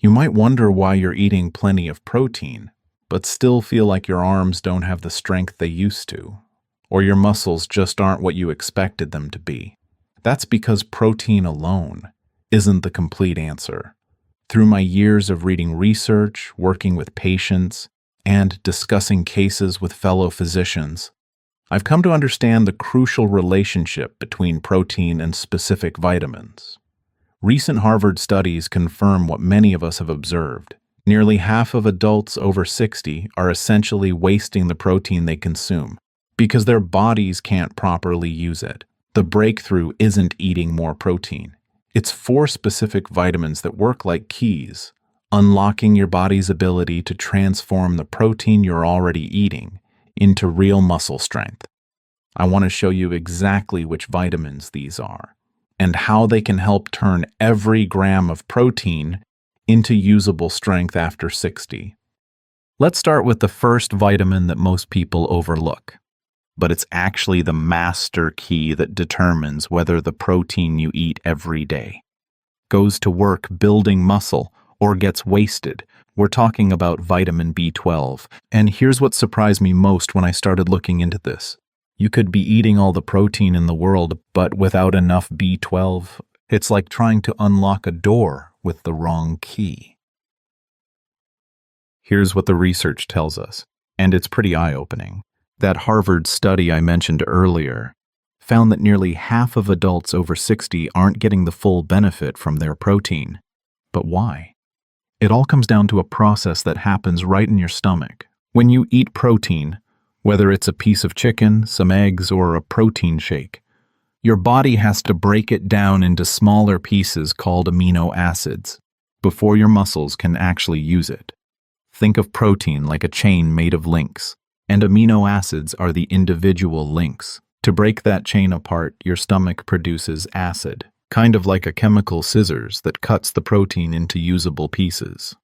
You might wonder why you're eating plenty of protein, but still feel like your arms don't have the strength they used to, or your muscles just aren't what you expected them to be. That's because protein alone isn't the complete answer. Through my years of reading research, working with patients, and discussing cases with fellow physicians, I've come to understand the crucial relationship between protein and specific vitamins. Recent Harvard studies confirm what many of us have observed. Nearly half of adults over 60 are essentially wasting the protein they consume because their bodies can't properly use it. The breakthrough isn't eating more protein. It's 4 specific vitamins that work like keys, unlocking your body's ability to transform the protein you're already eating into real muscle strength. I want to show you exactly which vitamins these are and how they can help turn every gram of protein into usable strength after 60. Let's start with the first vitamin that most people overlook, but it's actually the master key that determines whether the protein you eat every day goes to work building muscle or gets wasted. We're talking about vitamin B12, and here's what surprised me most when I started looking into this. You could be eating all the protein in the world, but without enough B12, it's like trying to unlock a door with the wrong key. Here's what the research tells us, and it's pretty eye-opening. That Harvard study I mentioned earlier found that nearly half of adults over 60 aren't getting the full benefit from their protein. But why? It all comes down to a process that happens right in your stomach. When you eat protein, whether it's a piece of chicken, some eggs, or a protein shake, your body has to break it down into smaller pieces called amino acids before your muscles can actually use it. Think of protein like a chain made of links, and amino acids are the individual links. To break that chain apart, your stomach produces acid, kind of like a chemical scissors that cuts the protein into usable pieces.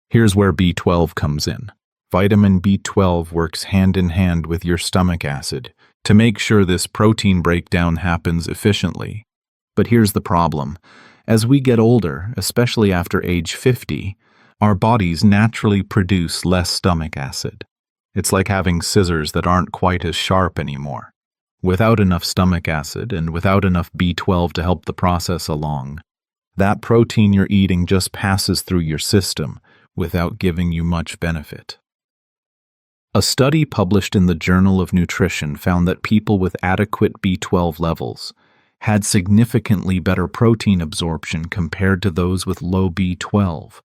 Here's where B12 comes in. Vitamin B12 works hand in hand with your stomach acid to make sure this protein breakdown happens efficiently. But here's the problem. As we get older, especially after age 50, our bodies naturally produce less stomach acid. It's like having scissors that aren't quite as sharp anymore. Without enough stomach acid and without enough B12 to help the process along, that protein you're eating just passes through your system without giving you much benefit. A study published in the Journal of Nutrition found that people with adequate B12 levels had significantly better protein absorption compared to those with low B12.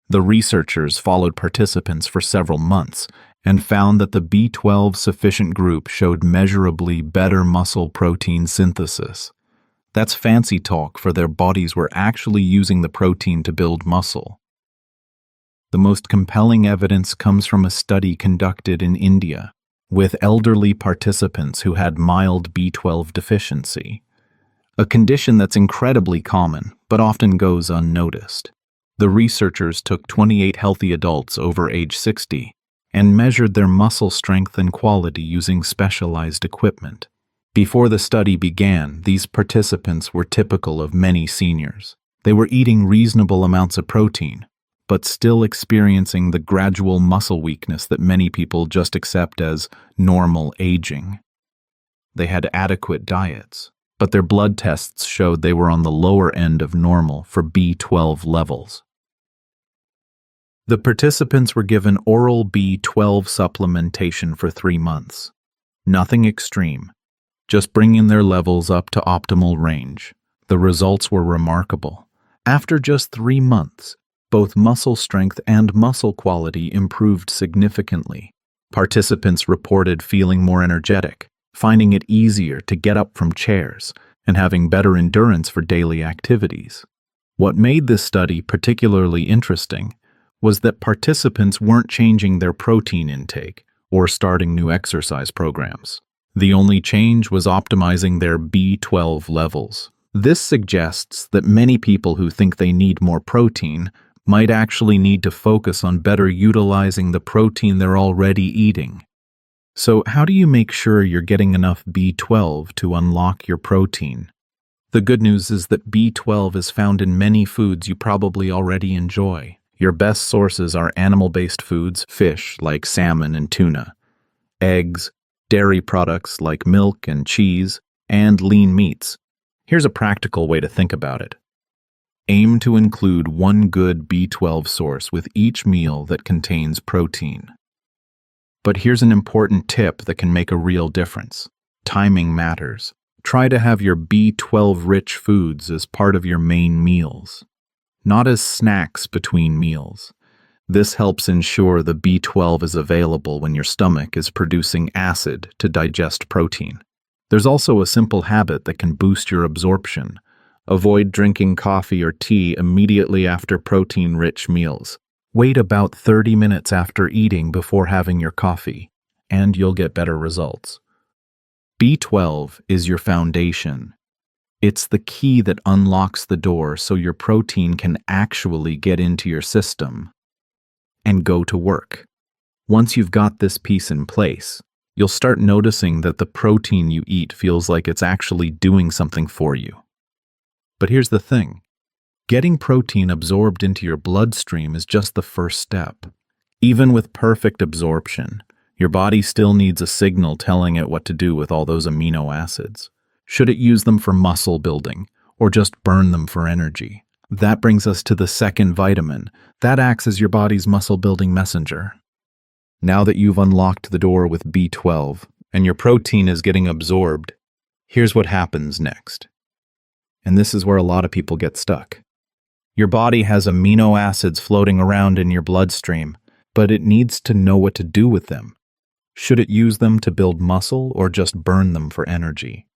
The researchers followed participants for several months and found that the B12 sufficient group showed measurably better muscle protein synthesis. That's fancy talk for their bodies were actually using the protein to build muscle. The most compelling evidence comes from a study conducted in India with elderly participants who had mild B12 deficiency, a condition that's incredibly common but often goes unnoticed. The researchers took 28 healthy adults over age 60 and measured their muscle strength and quality using specialized equipment. Before the study began, these participants were typical of many seniors. They were eating reasonable amounts of protein, but still experiencing the gradual muscle weakness that many people just accept as normal aging. They had adequate diets, but their blood tests showed they were on the lower end of normal for B12 levels. The participants were given oral B12 supplementation for 3 months. Nothing extreme, just bringing their levels up to optimal range. The results were remarkable. After just 3 months, both muscle strength and muscle quality improved significantly. Participants reported feeling more energetic, finding it easier to get up from chairs, and having better endurance for daily activities. What made this study particularly interesting was that participants weren't changing their protein intake or starting new exercise programs. The only change was optimizing their B12 levels. This suggests that many people who think they need more protein might actually need to focus on better utilizing the protein they're already eating. So how do you make sure you're getting enough B12 to unlock your protein? The good news is that B12 is found in many foods you probably already enjoy. Your best sources are animal-based foods, fish like salmon and tuna, eggs, dairy products like milk and cheese, and lean meats. Here's a practical way to think about it. Aim to include one good B12 source with each meal that contains protein. But here's an important tip that can make a real difference. Timing matters. Try to have your B12-rich foods as part of your main meals, not as snacks between meals. This helps ensure the B12 is available when your stomach is producing acid to digest protein. There's also a simple habit that can boost your absorption. Avoid drinking coffee or tea immediately after protein-rich meals. Wait about 30 minutes after eating before having your coffee, and you'll get better results. B12 is your foundation. It's the key that unlocks the door so your protein can actually get into your system and go to work. Once you've got this piece in place, you'll start noticing that the protein you eat feels like it's actually doing something for you. But here's the thing. Getting protein absorbed into your bloodstream is just the first step. Even with perfect absorption, your body still needs a signal telling it what to do with all those amino acids. Should it use them for muscle building, or just burn them for energy? That brings us to the second vitamin. That acts as your body's muscle-building messenger. Now that you've unlocked the door with B12, and your protein is getting absorbed, here's what happens next. And this is where a lot of people get stuck. Your body has amino acids floating around in your bloodstream, but it needs to know what to do with them. Should it use them to build muscle or just burn them for energy?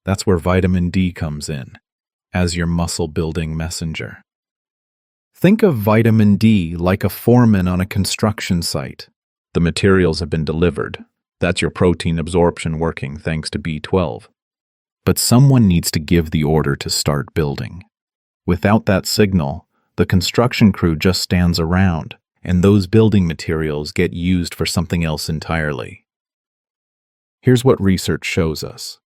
That's where vitamin D comes in, as your muscle-building messenger. Think of vitamin D like a foreman on a construction site. The materials have been delivered. That's your protein absorption working thanks to B12. But someone needs to give the order to start building. Without that signal, the construction crew just stands around, and those building materials get used for something else entirely. Here's what research shows us.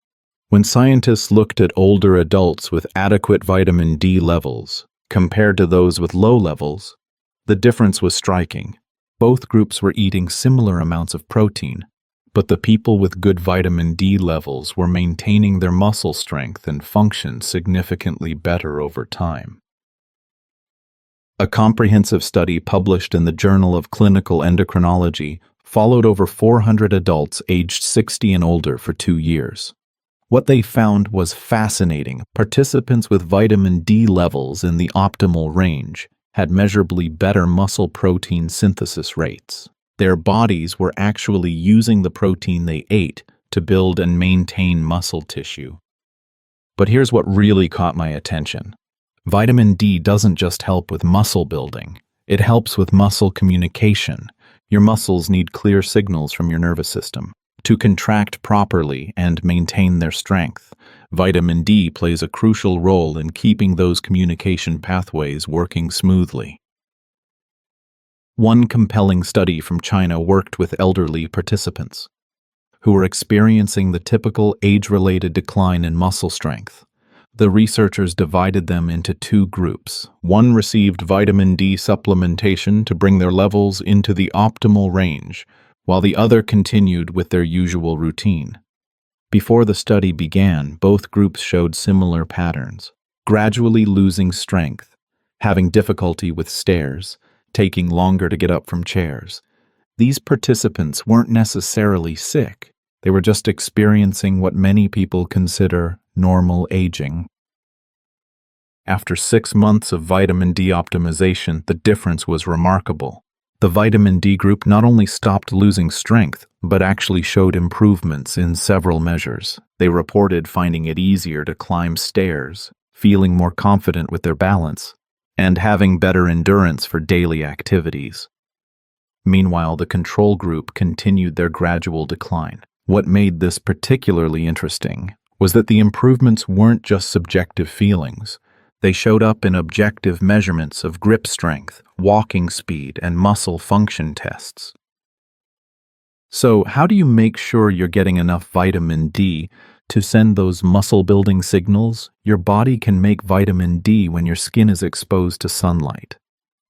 When scientists looked at older adults with adequate vitamin D levels compared to those with low levels, the difference was striking. Both groups were eating similar amounts of protein, but the people with good vitamin D levels were maintaining their muscle strength and function significantly better over time. A comprehensive study published in the Journal of Clinical Endocrinology followed over 400 adults aged 60 and older for 2 years. What they found was fascinating. Participants with vitamin D levels in the optimal range had measurably better muscle protein synthesis rates. Their bodies were actually using the protein they ate to build and maintain muscle tissue. But here's what really caught my attention. Vitamin D doesn't just help with muscle building. It helps with muscle communication. Your muscles need clear signals from your nervous system to contract properly and maintain their strength. Vitamin D plays a crucial role in keeping those communication pathways working smoothly. One compelling study from China worked with elderly participants who were experiencing the typical age-related decline in muscle strength. The researchers divided them into 2 groups. One received vitamin D supplementation to bring their levels into the optimal range, while the other continued with their usual routine. Before the study began, both groups showed similar patterns: gradually losing strength, having difficulty with stairs, taking longer to get up from chairs. These participants weren't necessarily sick. They were just experiencing what many people consider normal aging. After 6 months of vitamin D optimization, the difference was remarkable. The vitamin D group not only stopped losing strength, but actually showed improvements in several measures. They reported finding it easier to climb stairs, feeling more confident with their balance, and having better endurance for daily activities. Meanwhile, the control group continued their gradual decline. What made this particularly interesting was that the improvements weren't just subjective feelings. They showed up in objective measurements of grip strength, walking speed, and muscle function tests. So, how do you make sure you're getting enough vitamin D To send those muscle-building signals, your body can make vitamin D when your skin is exposed to sunlight.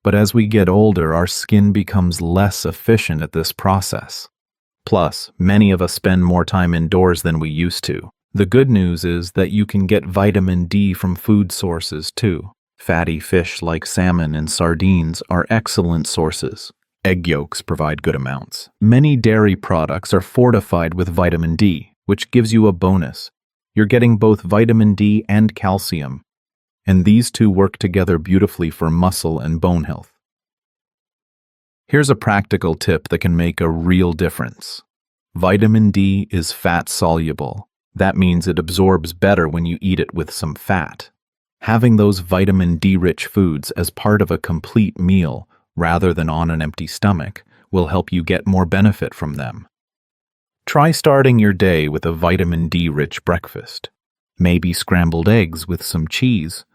But as we get older, our skin becomes less efficient at this process. Plus, many of us spend more time indoors than we used to. The good news is that you can get vitamin D from food sources too. Fatty fish like salmon and sardines are excellent sources. Egg yolks provide good amounts. Many dairy products are fortified with vitamin D, which gives you a bonus. You're getting both vitamin D and calcium, and these two work together beautifully for muscle and bone health. Here's a practical tip that can make a real difference. Vitamin D is fat-soluble. That means it absorbs better when you eat it with some fat. Having those vitamin D-rich foods as part of a complete meal, rather than on an empty stomach, will help you get more benefit from them. Try starting your day with a vitamin D-rich breakfast. Maybe scrambled eggs with some cheese,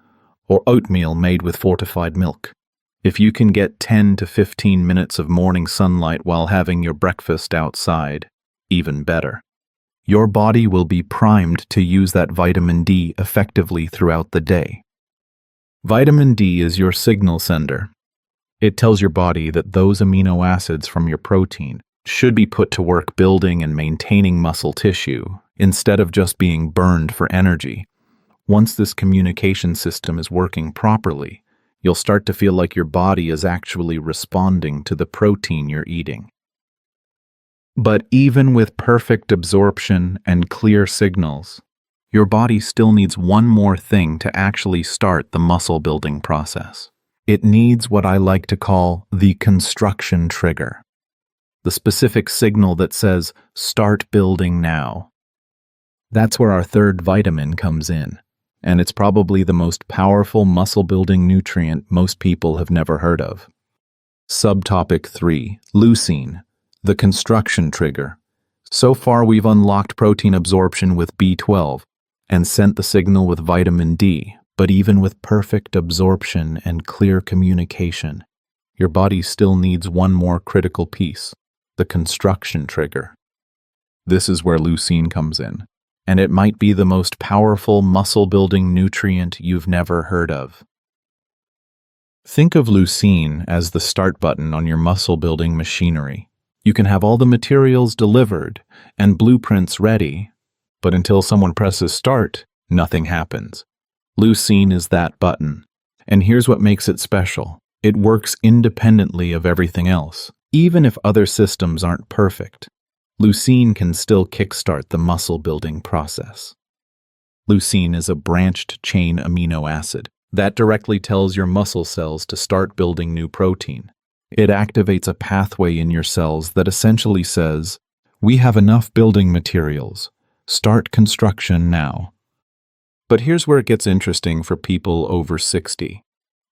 or oatmeal made with fortified milk. If you can get 10 to 15 minutes of morning sunlight while having your breakfast outside, even better. Your body will be primed to use that vitamin D effectively throughout the day. Vitamin D is your signal sender. It tells your body that those amino acids from your protein should be put to work building and maintaining muscle tissue, instead of just being burned for energy. Once this communication system is working properly, you'll start to feel like your body is actually responding to the protein you're eating. But even with perfect absorption and clear signals, your body still needs one more thing to actually start the muscle building process. It needs what I like to call the construction trigger, the specific signal that says, "Start building now." That's where our third vitamin comes in. And it's probably the most powerful muscle-building nutrient most people have never heard of. Subtopic 3, leucine, the construction trigger. So far we've unlocked protein absorption with B12 and sent the signal with vitamin D, but even with perfect absorption and clear communication, your body still needs one more critical piece, the construction trigger. This is where leucine comes in. And it might be the most powerful muscle-building nutrient you've never heard of. Think of leucine as the start button on your muscle-building machinery. You can have all the materials delivered and blueprints ready, but until someone presses start, nothing happens. Leucine is that button, and here's what makes it special. It works independently of everything else, even if other systems aren't perfect. Leucine can still kickstart the muscle-building process. Leucine is a branched-chain amino acid that directly tells your muscle cells to start building new protein. It activates a pathway in your cells that essentially says, "We have enough building materials. Start construction now." But here's where it gets interesting for people over 60.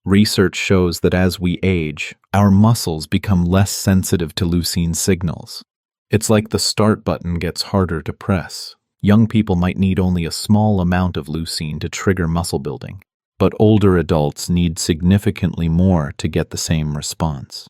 Research shows that as we age, our muscles become less sensitive to leucine signals. It's like the start button gets harder to press. Young people might need only a small amount of leucine to trigger muscle building, but older adults need significantly more to get the same response.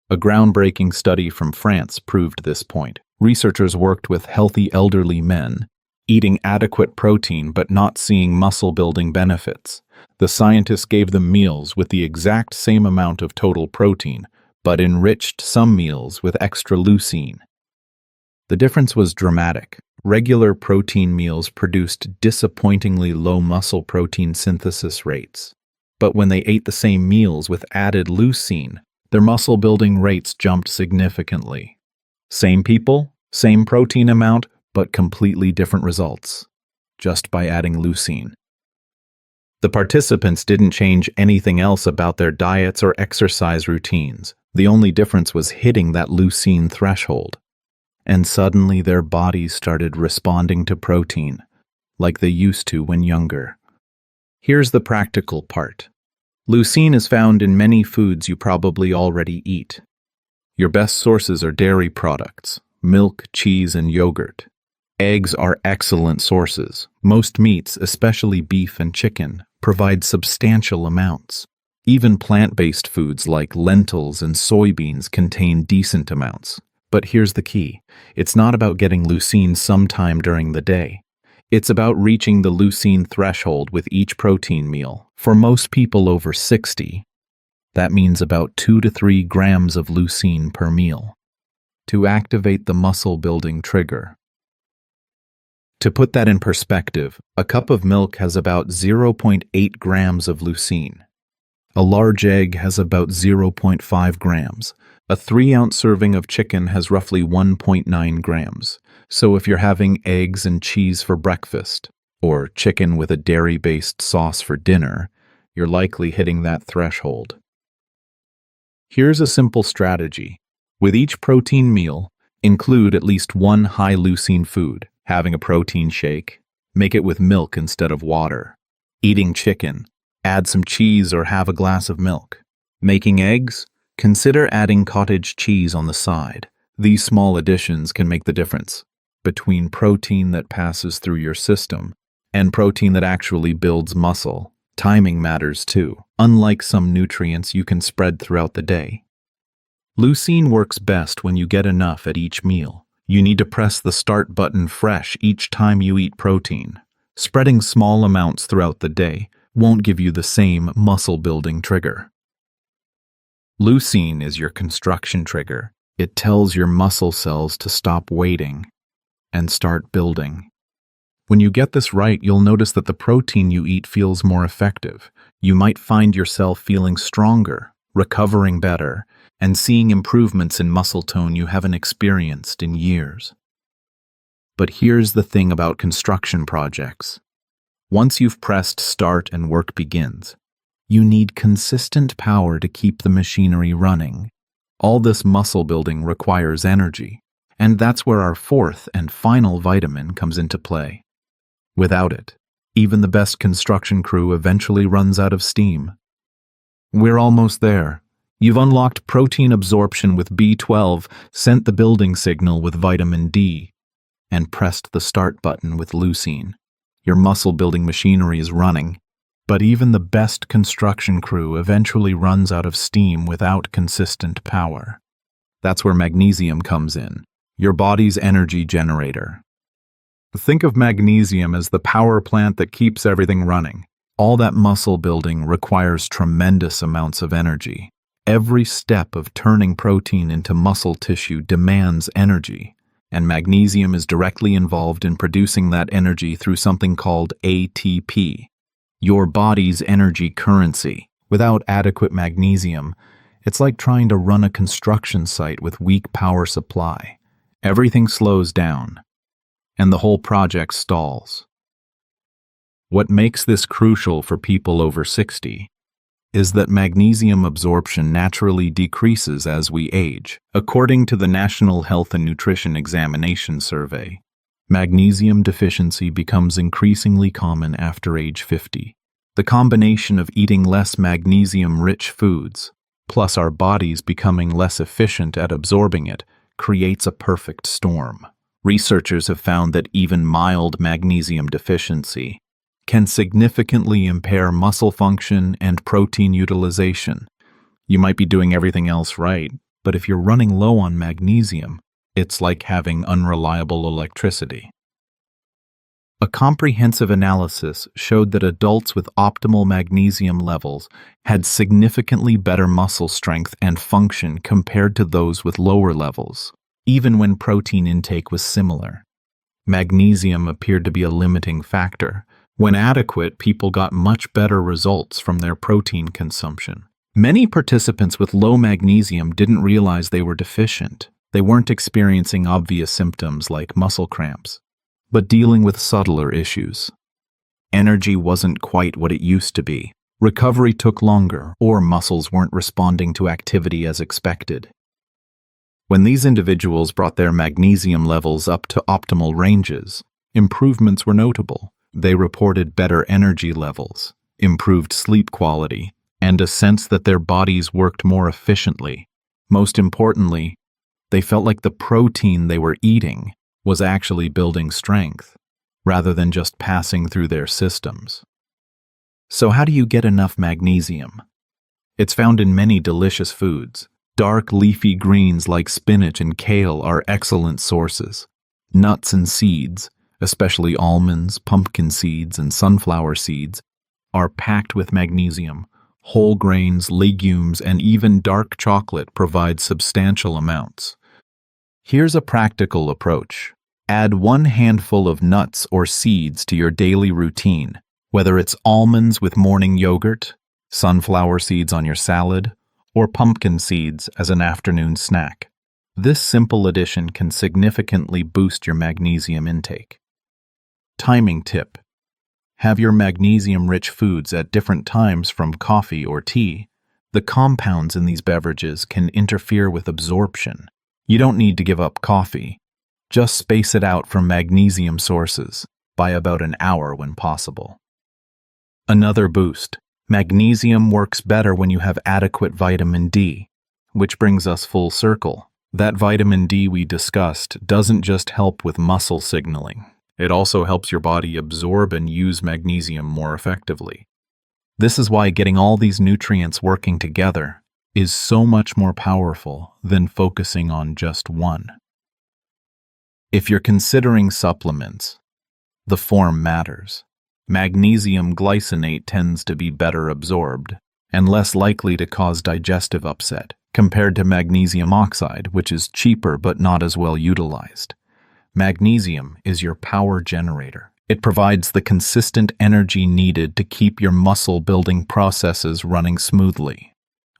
A groundbreaking study from France proved this point. Researchers worked with healthy elderly men, eating adequate protein but not seeing muscle-building benefits. The scientists gave them meals with the exact same amount of total protein, but enriched some meals with extra leucine. The difference was dramatic. Regular protein meals produced disappointingly low muscle protein synthesis rates. But when they ate the same meals with added leucine, their muscle building rates jumped significantly. Same people, same protein amount, but completely different results, just by adding leucine. The participants didn't change anything else about their diets or exercise routines. The only difference was hitting that leucine threshold. And suddenly their bodies started responding to protein, like they used to when younger. Here's the practical part. Leucine is found in many foods you probably already eat. Your best sources are dairy products, milk, cheese, and yogurt. Eggs are excellent sources. Most meats, especially beef and chicken, provide substantial amounts. Even plant-based foods like lentils and soybeans contain decent amounts. But here's the key. It's not about getting leucine sometime during the day. It's about reaching the leucine threshold with each protein meal. For most people over 60, that means about 2 to 3 grams of leucine per meal to activate the muscle-building trigger. To put that in perspective, a cup of milk has about 0.8 grams of leucine. A large egg has about 0.5 grams. A 3-ounce serving of chicken has roughly 1.9 grams. So if you're having eggs and cheese for breakfast, or chicken with a dairy-based sauce for dinner, you're likely hitting that threshold. Here's a simple strategy. With each protein meal, include at least one high-leucine food. Having a protein shake, make it with milk instead of water. Eating chicken, add some cheese or have a glass of milk. Making eggs, consider adding cottage cheese on the side. These small additions can make the difference between protein that passes through your system and protein that actually builds muscle. Timing matters too. Unlike some nutrients you can spread throughout the day, leucine works best when you get enough at each meal. You need to press the start button fresh each time you eat protein. Spreading small amounts throughout the day won't give you the same muscle-building trigger. Leucine is your construction trigger. It tells your muscle cells to stop waiting and start building. When you get this right, you'll notice that the protein you eat feels more effective. You might find yourself feeling stronger, recovering better, and seeing improvements in muscle tone you haven't experienced in years. But here's the thing about construction projects. Once you've pressed start and work begins, you need consistent power to keep the machinery running. All this muscle building requires energy, and that's where our fourth and final vitamin comes into play. Without it, even the best construction crew eventually runs out of steam. We're almost there. You've unlocked protein absorption with B12, sent the building signal with vitamin D, and pressed the start button with leucine. Your muscle-building machinery is running, but even the best construction crew eventually runs out of steam without consistent power. That's where magnesium comes in, your body's energy generator. Think of magnesium as the power plant that keeps everything running. All that muscle building requires tremendous amounts of energy. Every step of turning protein into muscle tissue demands energy, and magnesium is directly involved in producing that energy through something called ATP, your body's energy currency. Without adequate magnesium, it's like trying to run a construction site with weak power supply. Everything slows down, and the whole project stalls. What makes this crucial for people over 60 is that magnesium absorption naturally decreases as we age. According to the National Health and Nutrition Examination Survey, magnesium deficiency becomes increasingly common after age 50. The combination of eating less magnesium-rich foods, plus our bodies becoming less efficient at absorbing it, creates a perfect storm. Researchers have found that even mild magnesium deficiency can significantly impair muscle function and protein utilization. You might be doing everything else right, but if you're running low on magnesium, it's like having unreliable electricity. A comprehensive analysis showed that adults with optimal magnesium levels had significantly better muscle strength and function compared to those with lower levels, even when protein intake was similar. Magnesium appeared to be a limiting factor. When adequate, people got much better results from their protein consumption. Many participants with low magnesium didn't realize they were deficient. They weren't experiencing obvious symptoms like muscle cramps, but dealing with subtler issues. Energy wasn't quite what it used to be. Recovery took longer, or muscles weren't responding to activity as expected. When these individuals brought their magnesium levels up to optimal ranges, improvements were notable. They reported better energy levels, improved sleep quality, and a sense that their bodies worked more efficiently. Most importantly, they felt like the protein they were eating was actually building strength, rather than just passing through their systems. So how do you get enough magnesium? It's found in many delicious foods. Dark leafy greens like spinach and kale are excellent sources. Nuts and seeds, especially almonds, pumpkin seeds, and sunflower seeds, are packed with magnesium. Whole grains, legumes, and even dark chocolate provide substantial amounts. Here's a practical approach. Add 1 handful of nuts or seeds to your daily routine, whether it's almonds with morning yogurt, sunflower seeds on your salad, or pumpkin seeds as an afternoon snack. This simple addition can significantly boost your magnesium intake. Timing tip: have your magnesium-rich foods at different times from coffee or tea. The compounds in these beverages can interfere with absorption. You don't need to give up coffee. Just space it out from magnesium sources by about an hour when possible. Another boost: magnesium works better when you have adequate vitamin D, which brings us full circle. That vitamin D we discussed doesn't just help with muscle signaling. It also helps your body absorb and use magnesium more effectively. This is why getting all these nutrients working together is so much more powerful than focusing on just one. If you're considering supplements, the form matters. Magnesium glycinate tends to be better absorbed and less likely to cause digestive upset compared to magnesium oxide, which is cheaper but not as well utilized. Magnesium is your power generator. It provides the consistent energy needed to keep your muscle-building processes running smoothly.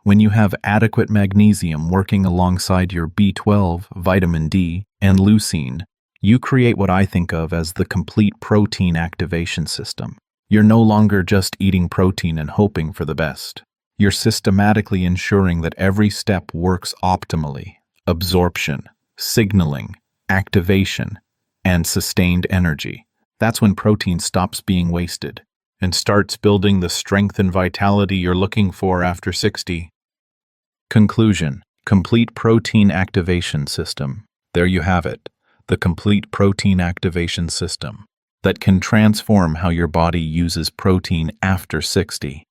When you have adequate magnesium working alongside your B12, vitamin D, and leucine, you create what I think of as the complete protein activation system. You're no longer just eating protein and hoping for the best. You're systematically ensuring that every step works optimally: absorption, signaling, activation, and sustained energy. That's when protein stops being wasted and starts building the strength and vitality you're looking for after 60. Conclusion: complete protein activation system. There you have it, the complete protein activation system that can transform how your body uses protein after 60.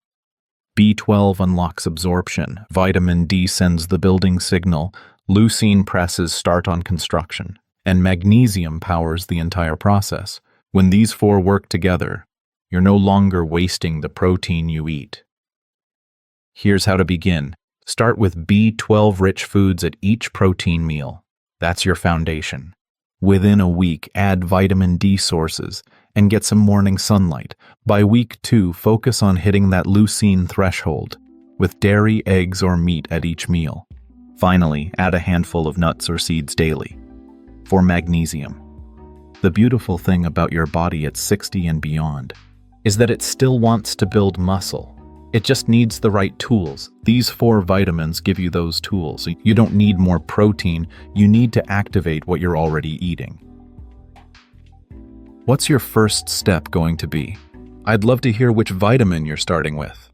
B12 unlocks absorption, vitamin D sends the building signal, leucine presses start on construction, and magnesium powers the entire process. When these 4 work together, you're no longer wasting the protein you eat. Here's how to begin. Start with B12-rich foods at each protein meal. That's your foundation. Within a week, add vitamin D sources and get some morning sunlight. By week 2, focus on hitting that leucine threshold with dairy, eggs, or meat at each meal. Finally, add a handful of nuts or seeds daily. For magnesium. The beautiful thing about your body at 60 and beyond is that it still wants to build muscle. It just needs the right tools. These 4 vitamins give you those tools. You don't need more protein, you need to activate what you're already eating. What's your first step going to be? I'd love to hear which vitamin you're starting with.